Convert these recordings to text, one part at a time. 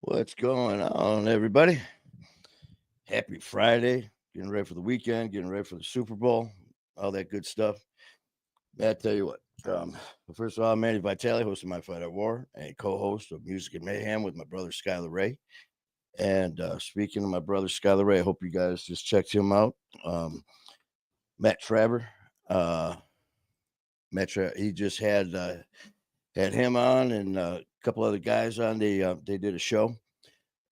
What's going on, everybody? Happy Friday. Getting ready for the weekend, getting ready for the Super Bowl, all that good stuff. Man, I tell you what. First of all, I'm Manny Vitale, host of My Fight at War, and co-host of Music and Mayhem with my brother Skylar Ray. And speaking of my brother Skylar Ray, I hope you guys just checked him out. Matt Traver. Uh, he just had him on and a couple other guys on. They did a show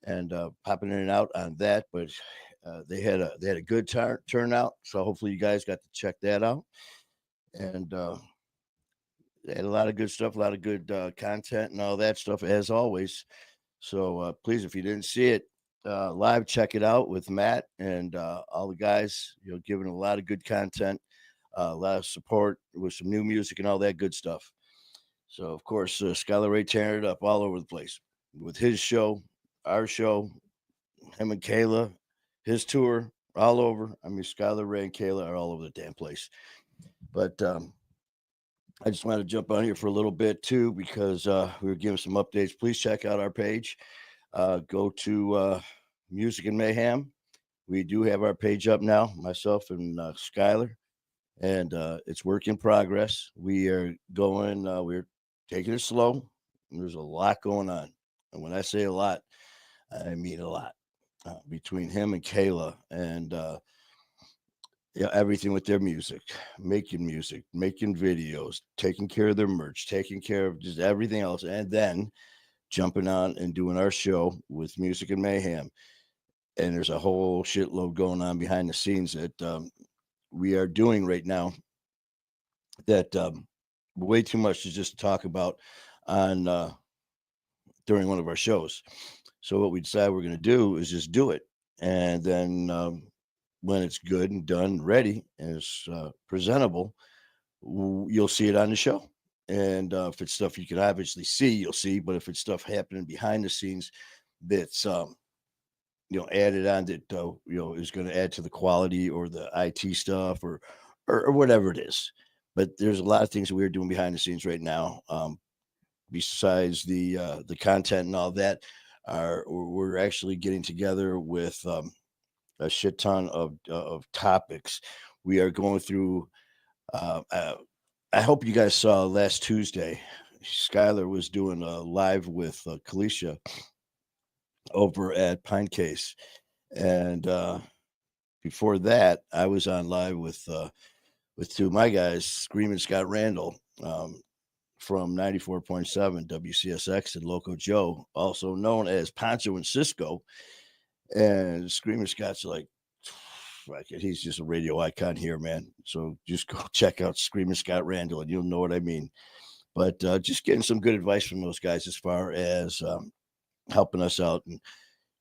and popping in and out on that. But they had a good turnout, so hopefully you guys got to check that out. And they had a lot of good stuff, a lot of good content, and all that stuff as always. So please, if you didn't see it live, check it out with Matt and all the guys. Giving a lot of good content, a lot of support with some new music and all that good stuff. So of course, Skylar Ray tearing it up all over the place with his show, our show, him and Kayla, his tour, all over. I mean, Skylar, Ray, and Kayla are all over the damn place. But I just wanted to jump on here for a little bit too because we were giving some updates. Please check out our page. Go to Music and Mayhem. We do have our page up now, myself and Skylar, and it's work in progress. We are going, we're taking it slow. There's a lot going on. And when I say a lot, I mean a lot between him and Kayla and yeah, everything with their music, making videos, taking care of their merch, taking care of just everything else, and then jumping on and doing our show with Music and Mayhem. And there's a whole shitload going on behind the scenes that we are doing right now that way too much to just talk about on during one of our shows. So what we decided we're going to do is just do it, and then when it's good and done, and ready, and it's presentable, you'll see it on the show. And if it's stuff you can obviously see, you'll see. But if it's stuff happening behind the scenes that's added on that is going to add to the quality or the IT stuff or whatever it is. But there's a lot of things that we're doing behind the scenes right now. Besides the content and all that, we're actually getting together with a shit ton of topics. We are going through. I hope you guys saw last Tuesday. Skylar was doing a live with Kalisha over at Pine Case, and before that, I was on live with two of my guys, Screaming Scott Randall. From 94.7 WCSX and Loco Joe, also known as Pancho and Cisco. And Screamer Scott's like, fuck it, he's just a radio icon here, man. So just go check out Screaming Scott Randall and you'll know what I mean. But just getting some good advice from those guys as far as helping us out.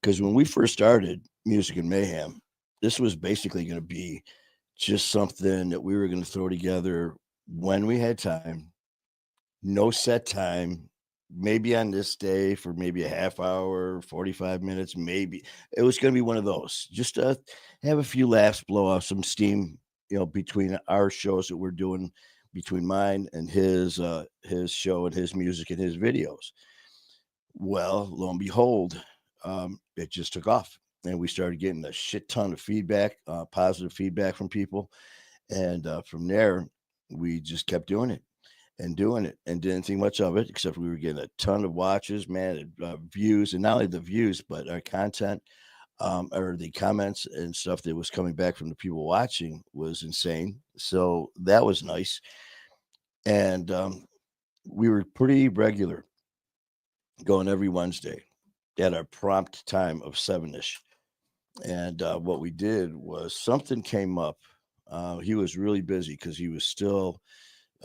Because when we first started Music and Mayhem, this was basically going to be just something that we were going to throw together when we had time, no set time, maybe on this day for maybe a half hour, 45 minutes, maybe. It was going to be one of those. Just to have a few laughs, blow off some steam, between our shows that we're doing, between mine and his show and his music and his videos. Well, lo and behold, it just took off. And we started getting a shit ton of feedback, positive feedback from people. And from there, we just kept doing it and didn't think much of it except we were getting a ton of watches, man, views, and not only the views, but our content or the comments and stuff that was coming back from the people watching was insane. So that was nice. And we were pretty regular going every Wednesday at our prompt time of 7ish. And what we did was something came up. He was really busy because he was still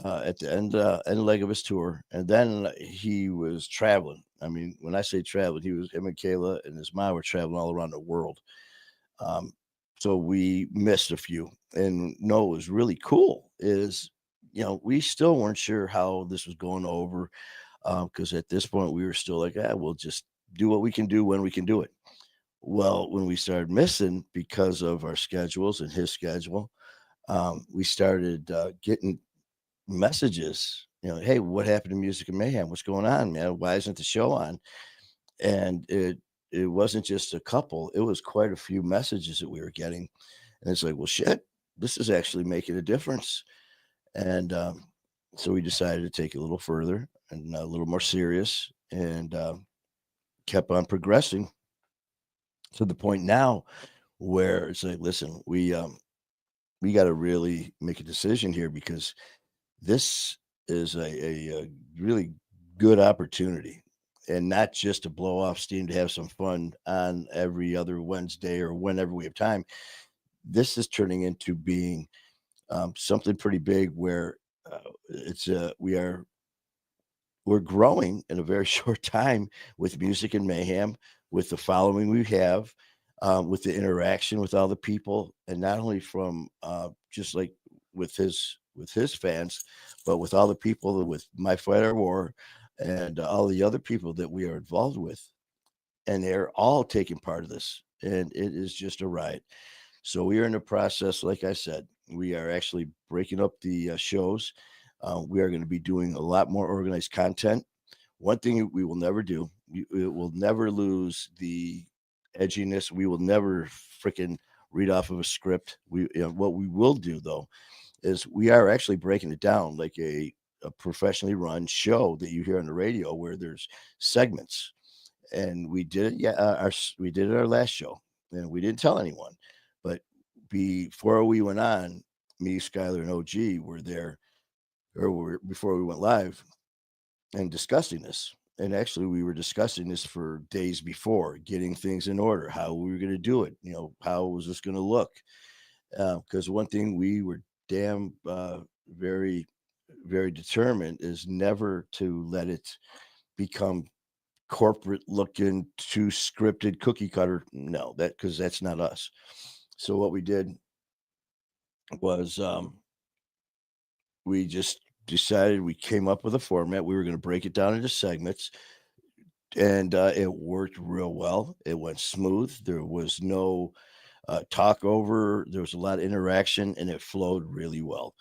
at the end leg of his tour, and then he was traveling. I mean, when I say traveling, him and Kayla and his mom were traveling all around the world. Um, so we missed a few. And no, what was really cool is we still weren't sure how this was going over because at this point we were still like, we'll just do what we can do when we can do it. Well, when we started missing because of our schedules and his schedule, we started getting messages, hey, what happened to Music and Mayhem? What's going on, man? Why isn't the show on? And it wasn't just a couple, it was quite a few messages that we were getting. And it's like, well, shit, this is actually making a difference. And so we decided to take it a little further and a little more serious, and kept on progressing to the point now where it's like, listen, we got to really make a decision here, because this is a really good opportunity, and not just to blow off steam, to have some fun on every other Wednesday or whenever we have time. This is turning into being something pretty big, where it's we're growing in a very short time with music and mayhem, with the following we have, with the interaction with all the people, and not only from just like with his fans, but with all the people with My Fighter War, and all the other people that we are involved with, and they're all taking part of this, and it is just a riot. So we are in the process, like I said, we are actually breaking up the shows. We are going to be doing a lot more organized content. One thing we will never do, it will never lose the edginess. We will never freaking read off of a script. What we will do though is we are actually breaking it down like a professionally run show that you hear on the radio, where there's segments. And we did it. Yeah, we did it our last show, and we didn't tell anyone. But before we went on, me, Skylar, and OG were there, before we went live, and discussing this. And actually, we were discussing this for days before, getting things in order, how we were going to do it. How was this going to look? Because one thing we were damn very, very determined is never to let it become corporate looking, too scripted, cookie cutter. No, because that's not us. So what we did was we just decided, we came up with a format. We were going to break it down into segments, and it worked real well. It went smooth. There was no talk over. There was a lot of interaction, and it flowed really well.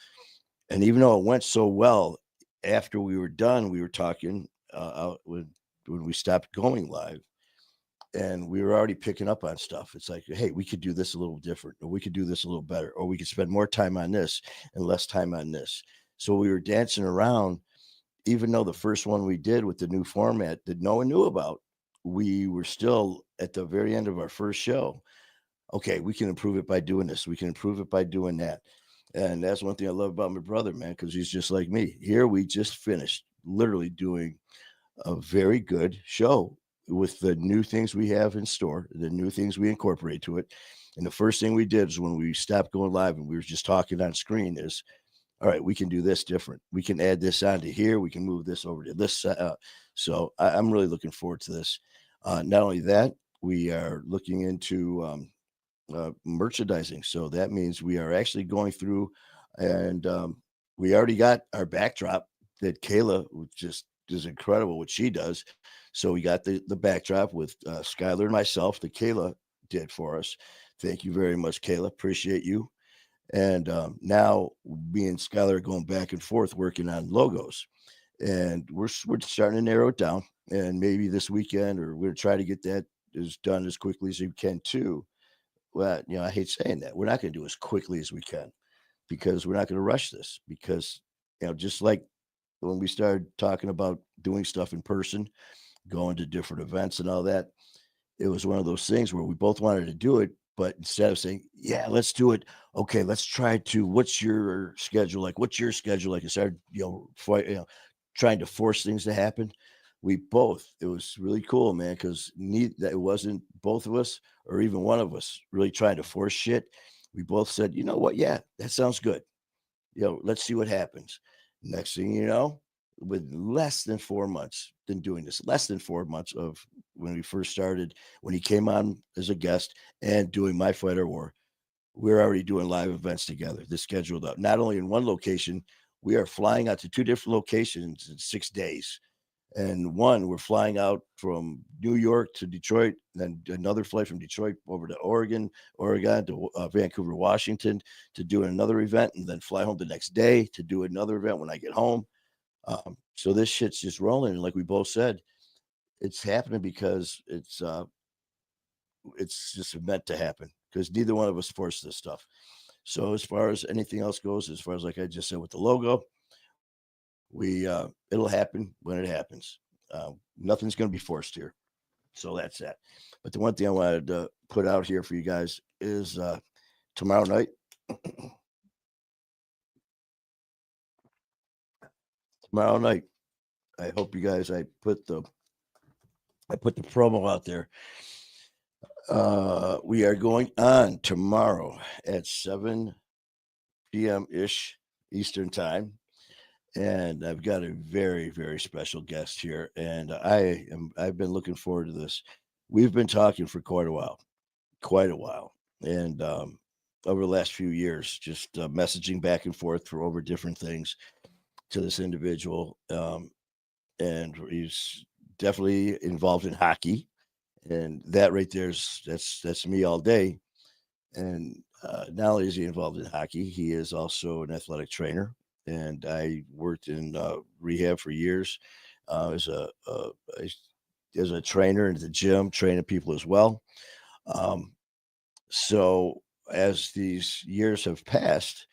And even though it went so well, after we were done, we were talking when we stopped going live, and we were already picking up on stuff. It's like, hey, we could do this a little different, or we could do this a little better, or we could spend more time on this and less time on this. So we were dancing around, even though the first one we did with the new format that no one knew about, we were still at the very end of our first show. Okay, we can improve it by doing this. We can improve it by doing that. And that's one thing I love about my brother, man, because he's just like me. Here we just finished literally doing a very good show with the new things we have in store, the new things we incorporate to it. And the first thing we did is, when we stopped going live and we were just talking on screen, is, all right, we can do this different. We can add this onto here. We can move this over to this. So I'm really looking forward to this. Not only that, we are looking into merchandising. So that means we are actually going through, and we already got our backdrop that Kayla, which just is incredible what she does. So we got the backdrop with Skylar and myself that Kayla did for us. Thank you very much, Kayla. Appreciate you. And now me and Skylar are going back and forth working on logos, and we're starting to narrow it down. And maybe this weekend, or we're going to try to get that as done as quickly as we can too. Well, I hate saying that. We're not going to do as quickly as we can, because we're not going to rush this. Because just like when we started talking about doing stuff in person, going to different events and all that, it was one of those things where we both wanted to do it, but instead of saying, "Yeah, let's do it," okay, let's try to. What's your schedule like? What's your schedule like? And started, trying to force things to happen. We both. It was really cool, man, because that it wasn't both of us or even one of us really trying to force shit. We both said, "You know what? Yeah, that sounds good. Let's see what happens." Next thing you know, with less than 4 months than doing this, less than 4 months of when we first started, when he came on as a guest and doing My Fighter War, we're already doing live events together. They're scheduled up, not only in one location, we are flying out to 2 different locations in 6 days. And one, we're flying out from New York to Detroit, then another flight from Detroit over to Oregon to Vancouver, Washington, to do another event, and then fly home the next day to do another event when I get home. So this shit's just rolling. And like we both said, it's happening because it's just meant to happen because neither one of us forced this stuff. So as far as anything else goes, as far as like I just said with the logo, we it'll happen when it happens. Nothing's going to be forced here. So that's that. But the one thing I wanted to put out here for you guys is tomorrow night. Tomorrow night, I hope you guys. I put the promo out there. We are going on tomorrow at 7 p.m. ish Eastern time, and I've got a very very special guest here, and I've been looking forward to this. We've been talking for quite a while, and over the last few years, just messaging back and forth for over different things to this individual, and he's definitely involved in hockey, and that right there's that's me all day. And not only is he involved in hockey, he is also an athletic trainer. And I worked in rehab for years as as a trainer in the gym, training people as well. Um, so as these years have passed,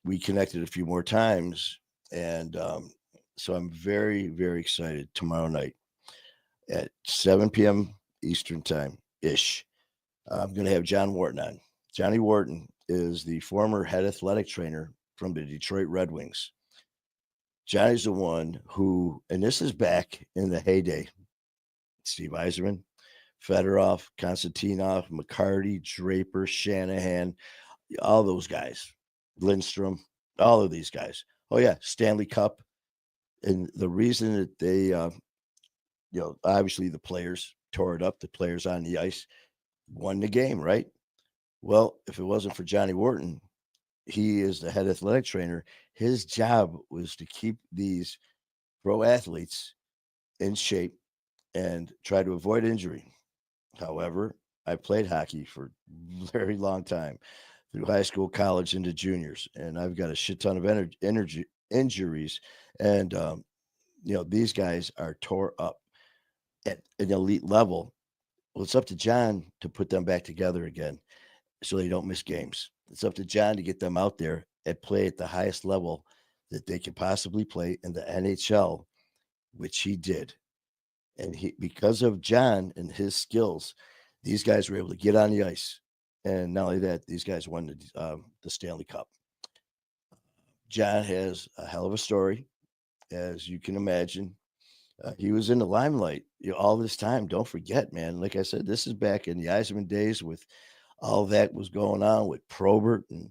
we connected a few more times, and so I'm very very excited tomorrow night at 7 p.m. Eastern time ish. I'm going to have John Wharton on. Johnny Wharton is the former head athletic trainer from the Detroit Red Wings. Johnny's the one who, and this is back in the heyday, Steve Eiserman, Fedorov, Konstantinov, McCarty, Draper, Shanahan, all those guys, Lindstrom, all of these guys. Oh, yeah, Stanley Cup. And the reason that they, obviously the players tore it up, the players on the ice won the game, right? Well, if it wasn't for Johnny Wharton, he is the head athletic trainer. His job was to keep these pro athletes in shape and try to avoid injury. However, I played hockey for a very long time through high school, college, into juniors, and I've got a shit ton of energy injuries. And these guys are tore up at an elite level. Well, it's up to John to put them back together again so they don't miss games. It's up to John to get them out there and play at the highest level that they could possibly play in the NHL, which he did. And because of John and his skills, these guys were able to get on the ice. And not only that, these guys won the Stanley Cup. John has a hell of a story, as you can imagine. He was in the limelight all this time. Don't forget, man. Like I said, this is back in the Eisenman days with all that was going on with Probert and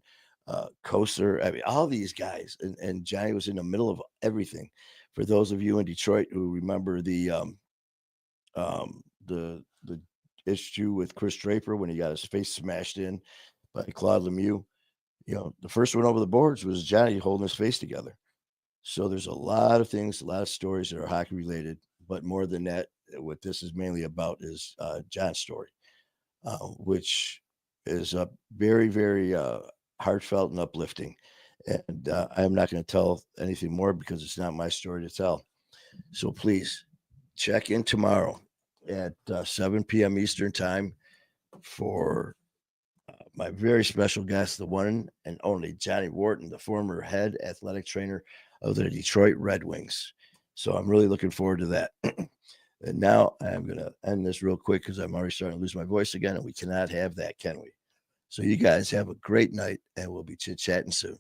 Koser. I mean, all these guys. And Johnny was in the middle of everything. For those of you in Detroit who remember the issue with Chris Draper when he got his face smashed in by Claude Lemieux, the first one over the boards was Johnny holding his face together. So there's a lot of things, a lot of stories that are hockey related, but more than that, what this is mainly about is John's story, which is very, very heartfelt and uplifting. And I am not going to tell anything more because it's not my story to tell. So please check in tomorrow at 7 p.m. Eastern time for my very special guest, the one and only Johnny Wharton, the former head athletic trainer of the Detroit Red Wings. So I'm really looking forward to that. And now I'm going to end this real quick because I'm already starting to lose my voice again, and we cannot have that, can we? So you guys have a great night, and we'll be chit-chatting soon.